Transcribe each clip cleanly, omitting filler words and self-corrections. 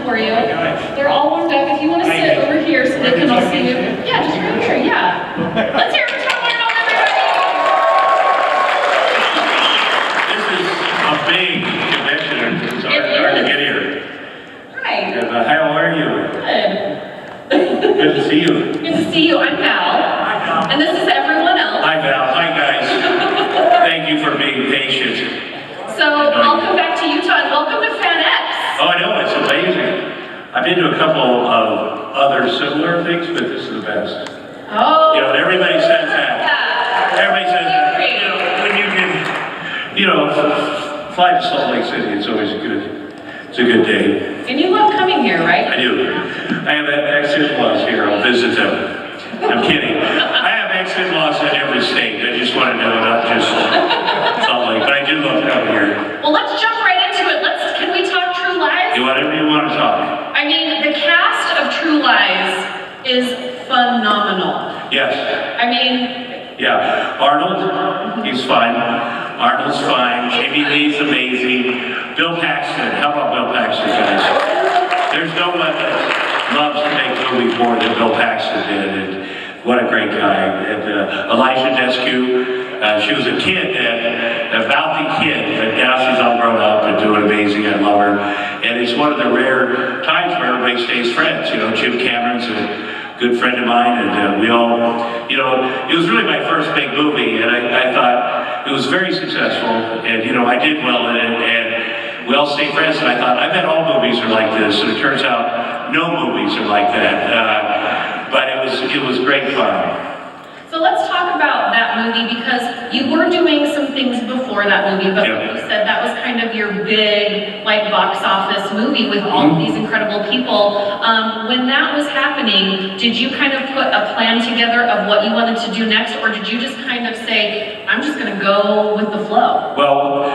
for you. They're all warmed up. If you want to sit over here so they can all see you. Yeah, just right here, yeah. Let's hear it for Tom Arnold, everybody! This is a big convention. It's hard to get here. Hi. How are you? Good. Good to see you. Good to see you. I'm Val. Hi, Val. And this is everyone else. Hi, Val. Hi, guys. Thank you for being patient. So, welcome back to Utah and welcome to FanX. Oh, I know. It's amazing. I've been to a couple of other similar things, but this is the best. Oh. You know, everybody says that. Yeah. Everybody says that. You know, when you can, fly to Salt Lake City, it's always a good day. And you love coming here, right? I do. I have ex-in-laws here. I'll visit them. I'm kidding. I have ex-in-laws in every state. I just want to know, not just Salt Lake. But I do love coming here. Well, let's jump right into it. Can we talk True Lies? Whatever you want to talk. I mean, the cast of True Lies is phenomenal. Yes. I mean... Yeah. Arnold, he's fine. Arnold's fine. Jamie Lee's amazing. Bill Paxton. How about Bill Paxton, guys? There's no one that loves to make movies more than Bill Paxton did. And what a great guy. And Elijah Descu. She was a kid, a mouthy kid, but now she's all grown up and doing amazing. I love her. And it's one of the rare times where everybody stays friends. You know, Jim Cameron's a good friend of mine, and we all, it was really my first big movie, and I thought it was very successful, and I did well in it, and we all stayed friends, and I thought, I bet all movies are like this, and it turns out no movies are like that, but it was great fun. So let's talk about that movie, because you were doing some things before that movie, but Yeah. you said that was kind of your big, box office movie with all of these incredible people. When that was happening, did you kind of put a plan together of what you wanted to do next, or did you just kind of say, I'm just going to go with the flow? Well,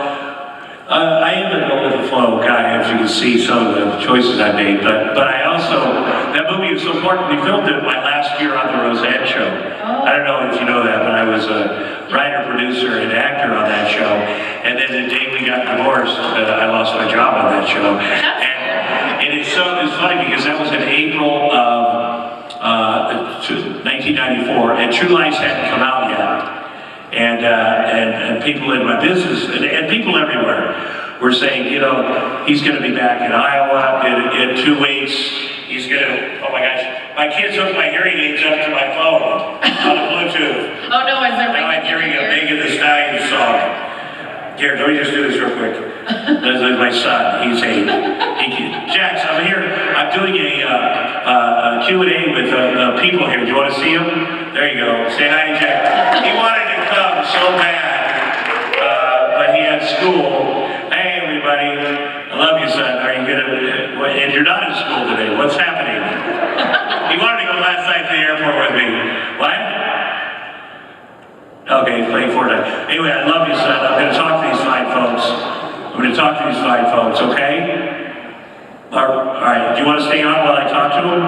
I am a go with the flow guy, as you can see some of the choices I made, but I also, that movie was so important, we filmed it my last year on the Roseanne show. Oh. I don't know if you know that, but I was a writer, producer, and actor on that show, and then the day we got divorced, I lost my job on that show. And it's funny because that was in April of 1994, and True Lies hadn't come out yet. And people in my business, and people everywhere, were saying, he's going to be back in Iowa in 2 weeks. He's going to, oh my gosh, my kids hooked my hearing aids up to my phone on the Bluetooth. Oh no, is that right? Now I'm hearing a Megan Thee Stallion song. Here, let me just do this real quick. This is my son, he's 8. Jax, I'm here, I'm doing a Q&A with people here. Do you want to see him? There you go. Say hi to Jack. He wanted to come so bad, but he had school. Hey everybody, I love you, son. Are you gonna, and you're not in school today, what's happening? He wanted to go last night to the airport with me. What? Okay, playing Fortnite. Anyway, I love you, son. I'm going to talk to these fine folks. Okay? All right, do you want to stay on while I talk to them?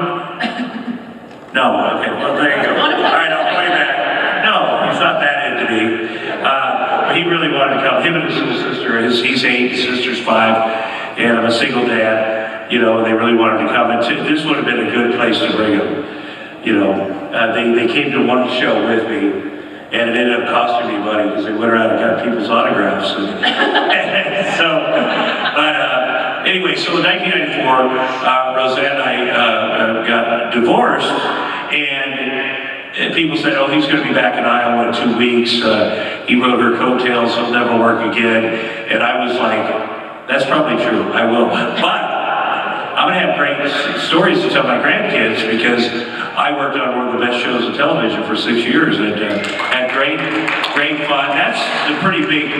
No? Okay, well, there you go. All right, I'll play back. No, he's not that into me. But he really wanted to come. Him and his little sister, he's 8, his sister's 5, and I'm a single dad. They really wanted to come. And this would have been a good place to bring them. They came to one show with me. And it ended up costing me money because they went around and got people's autographs. Anyway, so in 1994, Roseanne and I got divorced, and people said, oh, he's going to be back in Iowa in 2 weeks. He rode her coattails, he'll never work again. And I was like, that's probably true, I will. But I'm going to have great stories to tell my grandkids because I worked on one of the best shows on television for 6 years and had great fun. That's a pretty big,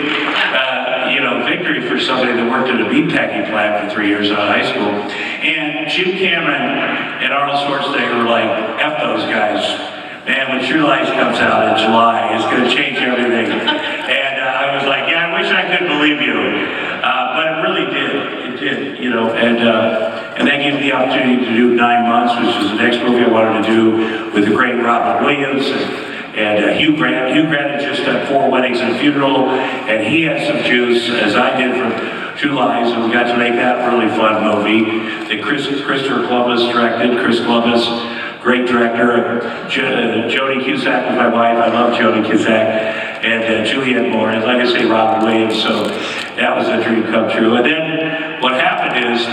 victory for somebody that worked at a meatpacking plant for 3 years out of high school. And Jim Cameron and Arnold Schwarzenegger were like, F those guys. Man, when True Lies comes out in July, it's going to change everything. And I was like, yeah, I wish I could believe you. But it really did. It did, and that gave me the opportunity to do 9 months, which is the next movie I wanted to do with the great Robin Williams and Hugh Grant. Hugh Grant had just done 4 weddings and a funeral, and he had some juice, as I did, True Lies, and we got to make that really fun movie that Christopher Columbus directed. Chris Columbus, great director. Jodie Cusack was my wife. I love Jodie Cusack. And Julianne Moore, and like I say, Robin Williams. So that was a dream come true. And then what happened is,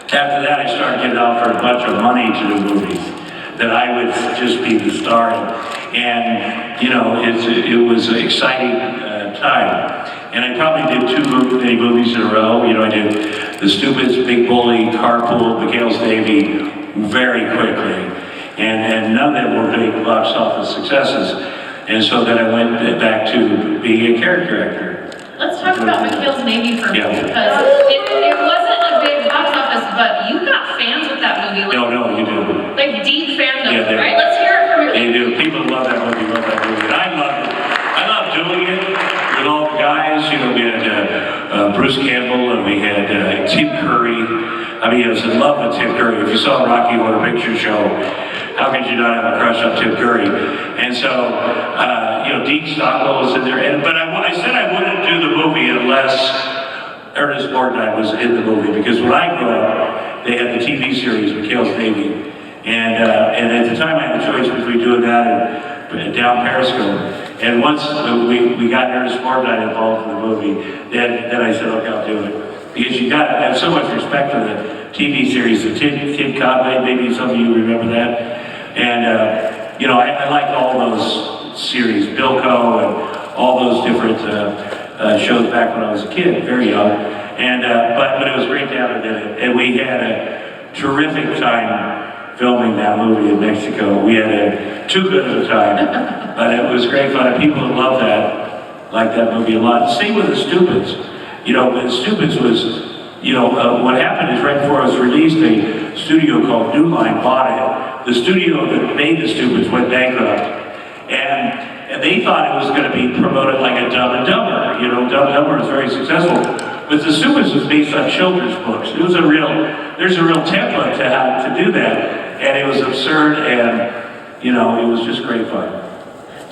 after that, I started getting offered a bunch of money to do movies. That I would just be the star. And you know, it was an exciting time. And I probably did too many movies in a row. You know, I did The Stupids, Big Bully, Carpool, McHale's Navy very quickly. And none of them were big box office successes. And so then I went back to being a character actor. Let's talk about McHale's Navy for a minute, because it wasn't a big box office, but you got fans with that movie. Like, No, you do. Like deep fandom, Yeah, right? Let's hear it from They McHale. do. People love that movie, And I loved it. I loved doing it with all the guys. You know, we had Bruce Campbell and we had Tim Curry. I mean, I was in love with Tim Curry. If you saw Rocky Horror Picture Show, how could you not have a crush on Tim Curry? And so, you know, Dean Stockwell was in there. But I said I wouldn't do the movie unless Ernest Borgnine was in the movie. Because when I grew up, they had the TV series, McHale's Navy. And at the time, I had a choice between doing that and down Periscope. And once we got Ernest Borgnine involved in the movie, then I said, okay, I'll do it. Because you got to have so much respect for the TV series that Tim Conway, maybe some of you remember that. And, you know, I liked all those series, Bilko and all those different shows back when I was a kid, very young. And, but it was great to have it in it. And we had a terrific time filming that movie in Mexico. We had too good of a time, but it was great fun. And people loved that, liked that movie a lot. Same with The Stupids. You know, The Stupids was, you know, what happened is right before it was released, a studio called New Line bought it. The studio that made The Stupids went bankrupt. And they thought it was going to be promoted like a Dumb and Dumber. You know, Dumb and Dumber was very successful. But The Stupids was based on children's books. There's a real template to how to do that. And it was absurd, and you know, it was just great fun.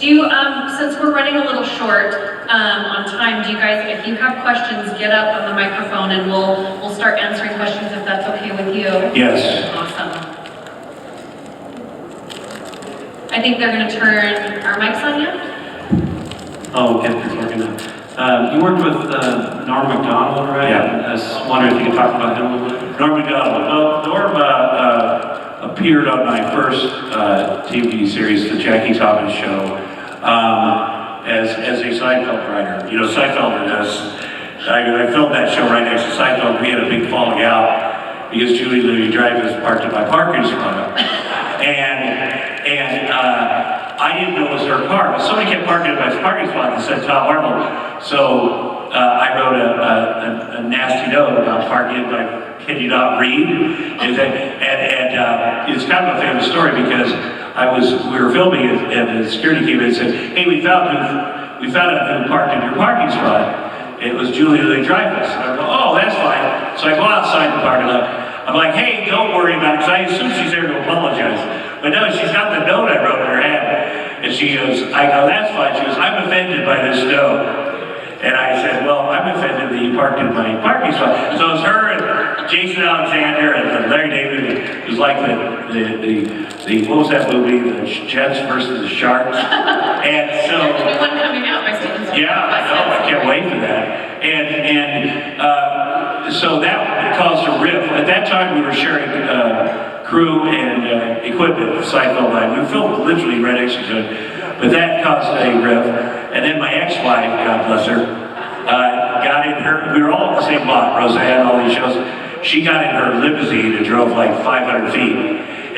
Do you, since we're running a little short on time, do you guys, if you have questions, get up on the microphone and we'll start answering questions if that's okay with you? Yes. Awesome. I think they're going to turn our mics on yet. Oh, okay, it's working now. You worked with Norm Macdonald, right? Yeah. I was wondering if you could talk about him a little bit. Norm Macdonald. Well, Norm appeared on my first TV series, The Jackie Thomas Show, as a Seinfeld writer. You know, Seinfeld I filmed that show right next to Seinfeld. We had a big falling out because Julie Louis-Dreyfus parked in my parking spot. And I didn't know it was her car, but somebody kept parking in my parking spot that said Tom Arnold. So I wrote a nasty note about parking, like, can you not read? And it's kind of a famous story because we were filming it, and the security came in and said, hey, we found out who parked in your parking spot. It was Julie Louis-Dreyfus. And I go, oh, that's fine. So I go outside the parking lot. I'm like, hey, don't worry about it, because I assume she's there to apologize. But no, she's got the note I wrote in her hand. And she goes, I go, that's fine. She goes, I'm offended by this note. And I said, well, I'm offended that you parked in my parking spot. So it was her and Jason Alexander and Larry David. It was like the what was that movie? The Jets versus the Sharks. And so... There's a new one coming out by Steven Spielberg. Yeah, I know. I can't wait for that. And so that caused a rift. At that time, we were sharing crew and equipment, Seinfeld line. We filmed literally right next to each other. But that caused a rift. And then my ex-wife, God bless her, got in her, we were all at the same lot, Roseanne, all these shows. She got in her limousine and drove like 500 feet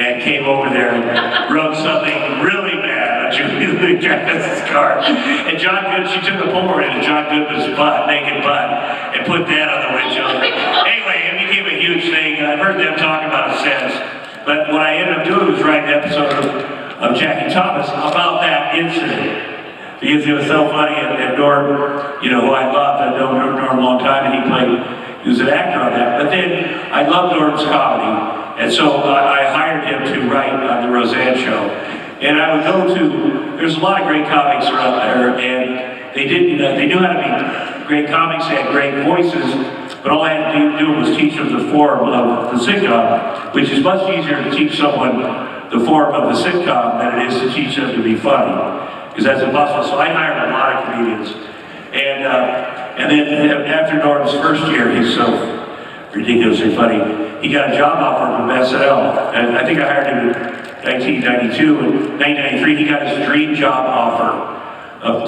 and came over there and wrote something really bad on Julie Louis-Dreyfus' car. And John Good, she took a Polaroid of John Goodman's butt, naked butt, and put that on the windshield. Anyway, it became a huge thing. I've heard them talk about it since. But what I ended up doing was writing an episode of Jackie Thomas about that incident. Because it was so funny, and Norm, you know, who I love, I've known Norm a long time, and he was an actor on that. But then, I loved Norm's comedy, and so I hired him to write on the Roseanne show. And I would go to, there's a lot of great comics around there, and they knew how to be great comics, they had great voices, But all I had to do was teach them the form of the sitcom, which is much easier to teach someone the form of the sitcom than it is to teach them to be funny, because that's impossible. So I hired a lot of comedians. And then after Norm's first year, he's so ridiculously funny, he got a job offer from SNL. And I think I hired him in 1992. In 1993, he got his dream job offer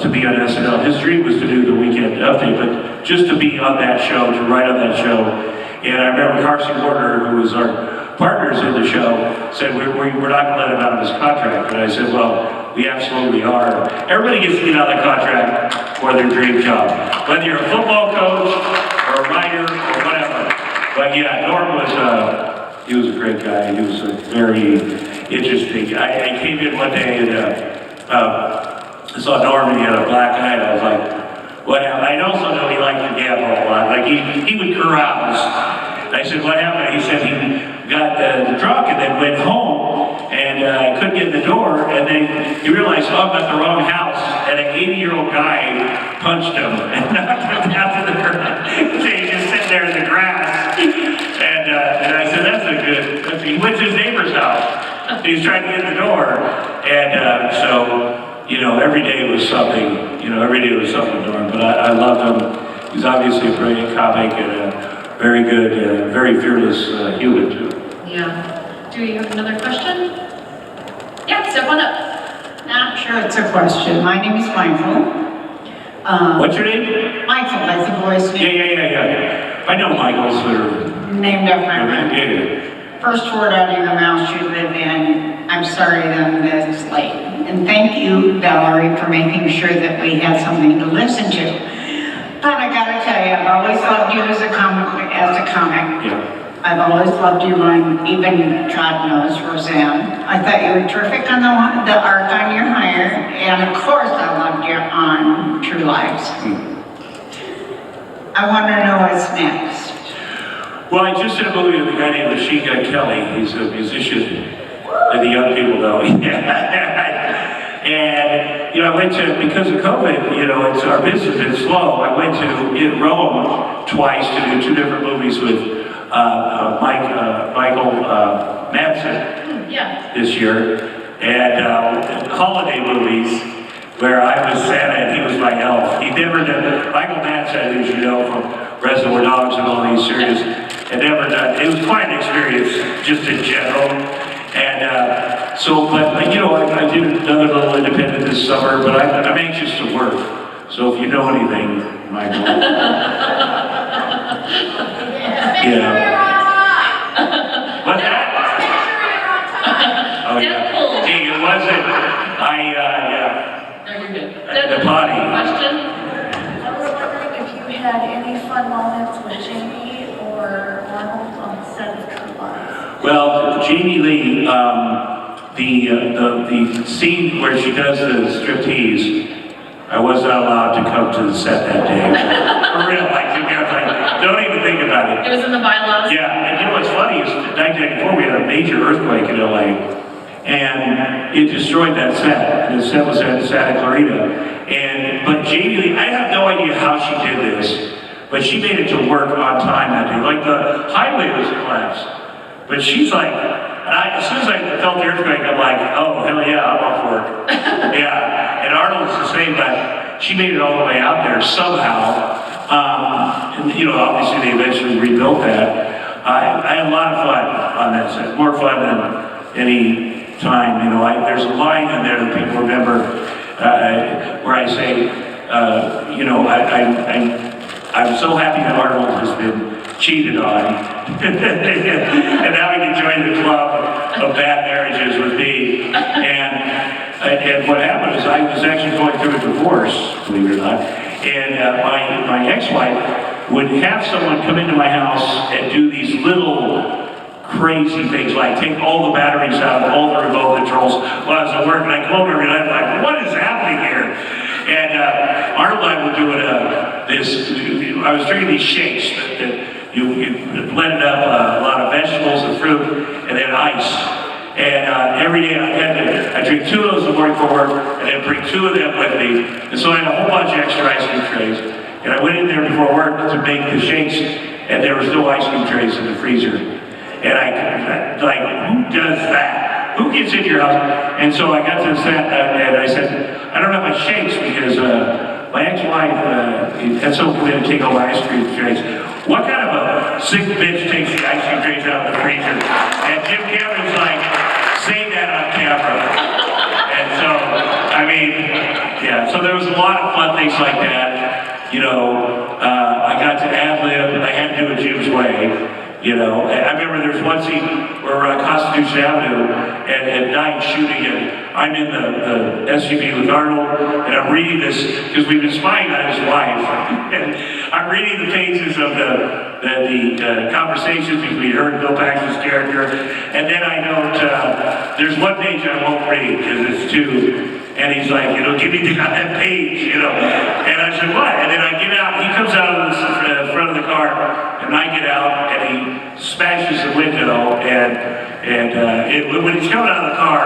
to be on SNL. His dream was to do the Weekend Update, but just to be on that show, to write on that show. And I remember Carson Warner, who was our partners in the show, said, we're not going to let him out of his contract. And I said, well, we absolutely are. Everybody gets to get out of the contract for their dream job, whether you're a football coach or a writer or whatever. But yeah, Norm was, he was a great guy. He was very interesting. I came in one day and I saw Norm and he had a black eye, and I was like, what happened? I also know he liked to gamble a lot. Like he would carouse. I said, what happened? He said he got drunk and then went home and couldn't get in the door, and then he realized, oh, I'm at the wrong house, and an 80-year-old guy punched him and knocked him down to the ground. So he just sitting there in the grass. And I said, he went to his neighbor's house. He was trying to get in the door. And so, you know, every day was something, to him. But I loved him. He's obviously a brilliant comic and a very good, very fearless human, too. Yeah. Do you have another question? Yeah, step on up. Not sure it's a question. My name is Michael. What's your name? Michael, like the boy's name. Yeah. I know Michaels that are... Named after my friend. Yeah. First word out of your mouth you live in. I'm sorry that I'm this late. And thank you, Valerie, for making sure that we had something to listen to. But I gotta tell you, I've always loved you as a comic. Yeah. I've always loved you on, even God knows, Roseanne. I thought you were terrific on the arc on your hire, and of course I loved you on True Lives. I want to know what's next. Well, I just did a movie with a guy named Machine Gun Kelly. He's a musician that the young people know. And, you know, I went to, because of COVID, you know, our business has been slow. I went to Rome twice to do 2 different movies with Michael Madsen this year, and holiday movies where I was Santa and he was my elf. He never done, Michael Madsen, as you know, from Reservoir Dogs and all these series, had never done, it was quite an experience just in general. And but you know, I did another little independent this summer, but I'm anxious to work. So if you know anything, Michael. Yeah. What's that? Oh yeah. Hey, it wasn't. Yeah. No, you're good. The potty. Question? I was wondering if you had any fun moments with Jamie or Arnold on the set of True Lies. Well, Jamie Lee, the scene where she does the striptease, I was not allowed to come to the set that day. For real, like, don't even think about it. It was in the bylaws? Yeah, and you know what's funny is in 1994 we had a major earthquake in LA, and it destroyed that set. The set was at Santa Clarita. But Jamie Lee, I have no idea how she did this, but she made it to work on time that day. Like the highway was collapsed, but she's like, as soon as I felt the earthquake, I'm like, oh, hell yeah, I'm off work. Yeah, and Arnold's the same, but she made it all the way out there somehow. And, you know, obviously they eventually rebuilt that. I had a lot of fun on that set, more fun than any time. You know, there's a line in there that people remember where I say, you know, I'm so happy that Arnold has been cheated on, and now he can join the club of bad marriages with me. And what happened is I was actually going through a divorce, believe it or not, and my ex-wife would have someone come into my house and do these little crazy things, like take all the batteries out of all the remote controls while I was at work, and I come home every night, I'm like, what is happening here? And Arnold and I were doing I was drinking these shakes that you blended up a lot of vegetables and fruit and then ice. And every day I drink 2 of those in the morning for work and then bring 2 of them with me. And so I had a whole bunch of extra ice cream trays. And I went in there before work to make the shakes. and there was no ice cream trays in the freezer. And I like, who does that? Who gets in your house? And so I got to the set, and I said, I don't have my shakes because my ex-wife had someone come in and take all my ice cream trays. What kind of a sick bitch takes the ice cream trays out of the freezer? And Jim Cameron's like, say that on camera. And so, I mean, yeah, so there was a lot of fun things like that. You know, I got to ad-lib, I had to do it Jim's way. You know, I remember there was one scene where we're on Constitution Avenue and at night shooting, and I'm in the SUV with Arnold, and I'm reading this, because we've been spying on his wife, and I'm reading the pages of the conversations between her and Bill Paxton's character, and then I note, there's one page I won't read, because it's too, and he's like, you know, give me that page, you know, and I said, what? And then I get out, he comes out of the front of the car, and I get out, and he smashes the window, and when he's coming out of the car,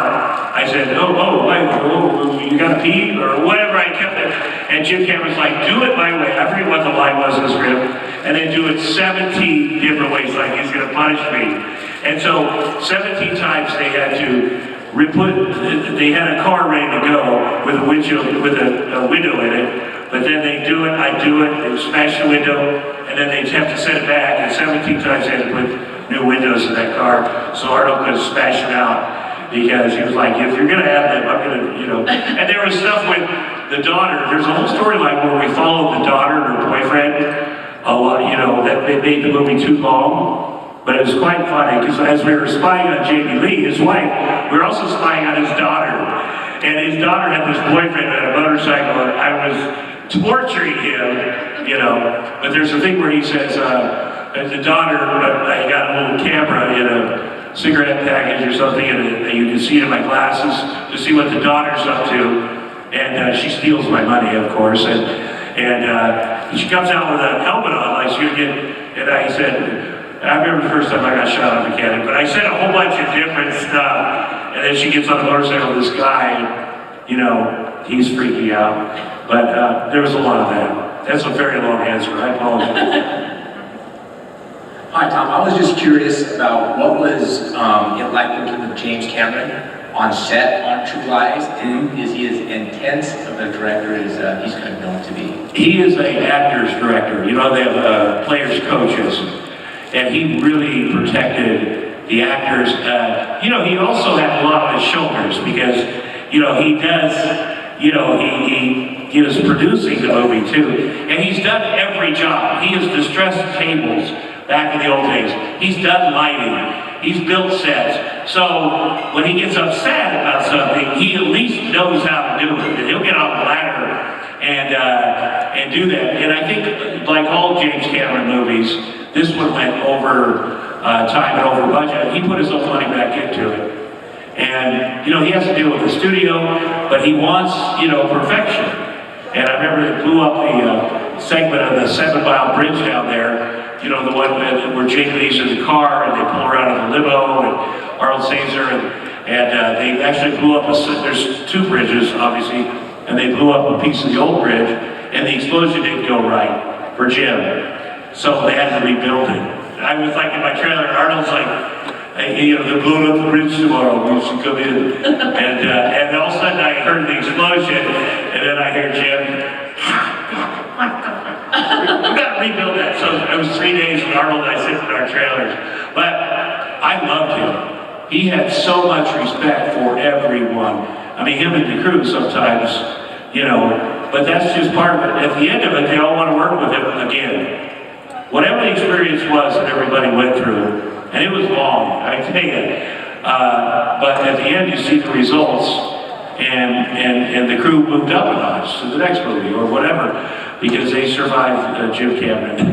I said, you gotta pee, or whatever I kept it, and Jim Cameron's like, do it my way. I forget what the line was in the script, and then do it 17 different ways, like he's gonna punish me. And so 17 times they had to they had a car ready to go with a windshield, with a window in it, but then they do it, I do it, they smash the window, and then they have to set it back, and 17 times they had to put new windows in that car, so Arnold could smash it out, because he was like, if you're gonna have them, I'm gonna, you know. And there was stuff with the daughter, there's a whole storyline where we followed the daughter and her boyfriend a lot, you know, that they made the movie too long. But it was quite funny, because as we were spying on Jamie Lee, his wife, we were also spying on his daughter. And his daughter had this boyfriend on a motorcycle, and I was torturing him, you know. But there's a thing where he says, the daughter, I got a little camera in a cigarette package or something, and you can see it in my glasses to see what the daughter's up to. And she steals my money, of course. And she comes out with a helmet on, like she's gonna get, and I said, I remember the first time I got shot on the cannon, but I said a whole bunch of different stuff, and then she gets on the motorcycle with this guy, and, you know, he's freaking out. But there was a lot of that. That's a very long answer, I apologize. Hi Tom, I was just curious about what was it like working with James Cameron on set on True Lies. Is he as intense of a director as he's kind of known to be? He is an actor's director. You know, they have players coaches. And he really protected the actors. You know, he also had a lot on his shoulders because, you know, he does, you know, he was producing the movie too. And he's done every job. He has distressed tables back in the old days. He's done lighting. He's built sets. So when he gets upset about something, he at least knows how to do it. And he'll get on the ladder and do that. And I think, like all James Cameron movies, this one went over time and over budget. He put his own money back into it. And, you know, he has to deal with the studio, but he wants, you know, perfection. And I remember they blew up the segment of the 7 Mile Bridge down there, you know, the one where Jake Lee's in the car and they pull her out of the limo and Arnold saves her. And they actually blew up, there's 2 bridges, obviously, and they blew up a piece of the old bridge, and the explosion didn't go right for Jim. So they had to rebuild it. I was like in my trailer, Arnold's like, hey, you know, they're blowing up the bridge tomorrow, we should come in. And all of a sudden I heard the explosion, and then I hear Jim, we gotta rebuild that. So it was 3 days with Arnold and I sit in our trailers. But I loved him. He had so much respect for everyone. I mean, him and the crew sometimes, you know, but that's just part of it. At the end of it, they all want to work with him again. Whatever the experience was that everybody went through, and it was long, I tell you, but at the end you see the results, and the crew moved up a notch to the next movie or whatever, because they survived Jim Cameron.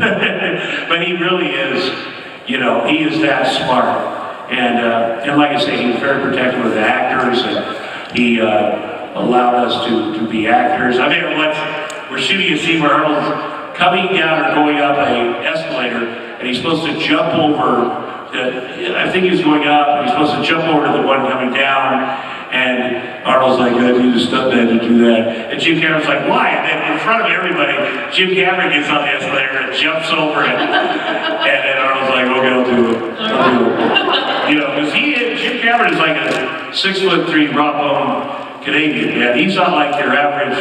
But he really is, you know, he is that smart, and like I say, he was very protective of the actors, and he allowed us to be actors. I mean, we're shooting a scene where Arnold's coming down or going up an escalator, and he's supposed to jump over, I think he was going up, and he's supposed to jump over to the one coming down, And Arnold's like, I need a stuntman to do that. And Jim Cameron's like, why? And then in front of everybody, Jim Cameron gets on the escalator and jumps over it. And then Arnold's like, okay, I'll do it. I'll do it. You know, because Jim Cameron is like a 6'3" raw bone Canadian man. He's not like your average,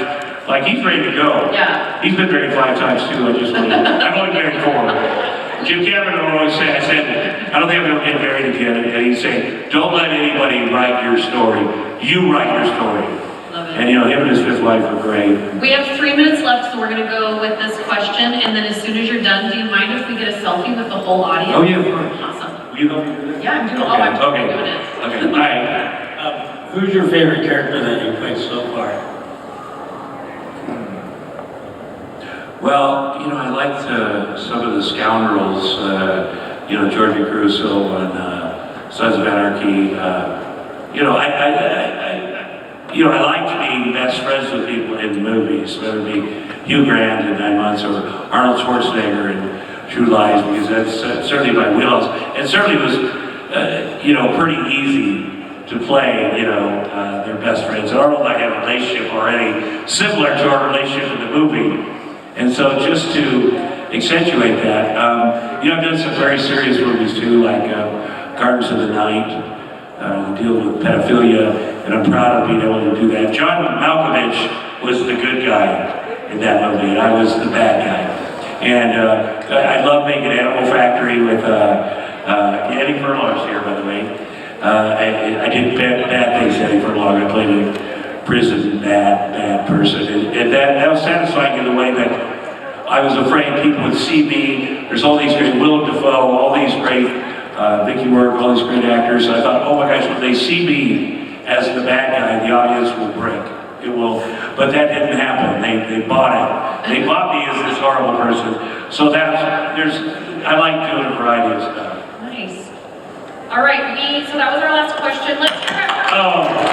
like he's ready to go. Yeah. He's been married 5 times too, I've only married 4. Jim Cameron would always say, I said, I don't think I'm going to get married again. And he'd say, don't let anybody write your story. You write your story. Love it. And you know, him and his 5th wife are great. We have 3 minutes left, so we're going to go with this question. And then as soon as you're done, do you mind if we get a selfie with the whole audience? Oh, yeah, of course. Awesome. Will you help me do that? Yeah, I'm doing Okay, I'm okay. doing it. Okay, all right. Who's your favorite character that you played so far? Well, you know, I liked some of the scoundrels, you know, Georgie Crusoe and Sons of Anarchy. You know, I liked being best friends with people in movies, whether it be Hugh Grant in 9 Months or Arnold Schwarzenegger in True Lies, because that's certainly my wheelhouse. And certainly was, you know, pretty easy to play, you know, their best friends. And Arnold and I have a relationship already similar to our relationship in the movie. And so just to accentuate that, you know, I've done some very serious movies too, like Gardens of the Night, deal with pedophilia, and I'm proud of being able to do that. John Malkovich was the good guy in that movie, and I was the bad guy. And I love making Animal Factory with, Eddie Furlong's here, by the way. I did bad things to Eddie Furlong. I played a prison bad person, and that was satisfying in the way that I was afraid people would see me. There's all these great Willem Dafoe, all these great Vicky Work, all these great actors. I thought, oh my gosh, when they see me as the bad guy, the audience will break. It will, but that didn't happen. They bought it. They bought me as this horrible person. So I like doing a variety of stuff. Nice. All right, so that was our last question. Let's hear it. Oh.